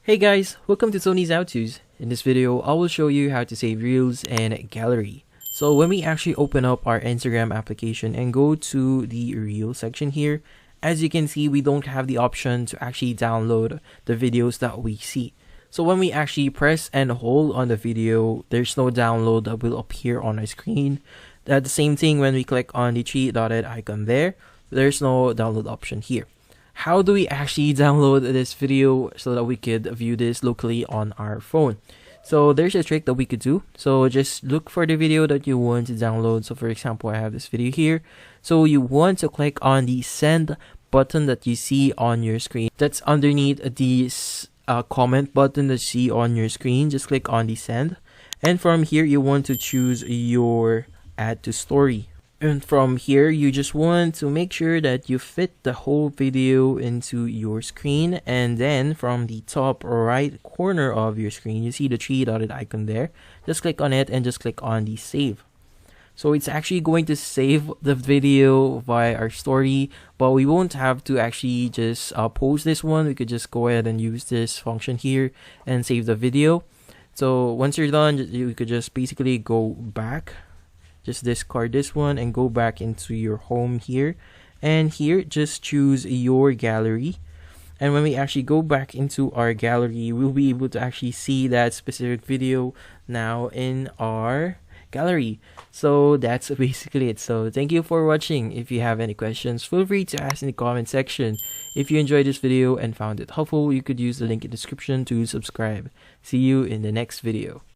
Hey guys, welcome to Sony's How-Tos. In this video, I will show you how to save Reels and Gallery. So when we actually open up our Instagram application and go to the Reel section here, as you can see, we don't have the option to actually download the videos that we see. So when we actually press and hold on the video, there's no download that will appear on our screen. That's the same thing when we click on the three dotted icon there, there's no download option here. How do we actually download this video so that we could view this locally on our phone? So there's a trick that we could do. So just look for the video that you want to download. So for example, I have this video here. So you want to click on the send button that you see on your screen. That's underneath the comment button that you see on your screen. Just click on the send. And from here, you want to choose your add to story. And from here, you just want to make sure that you fit the whole video into your screen. And then from the top right corner of your screen, you see the three dotted icon there. Just click on it and just click on the save. So it's actually going to save the video via our story, but we won't have to actually just post this one. We could just go ahead and use this function here and save the video. So once you're done, you could just basically go back. Just discard this one and go back into your home here, and here just choose your gallery. And when we actually go back into our gallery, we'll be able to actually see that specific video now in our gallery. So that's basically it. So thank you for watching. If you have any questions, feel free to ask in the comment section. If you enjoyed this video and found it helpful, you could use the link in the description to subscribe. See you in the next video.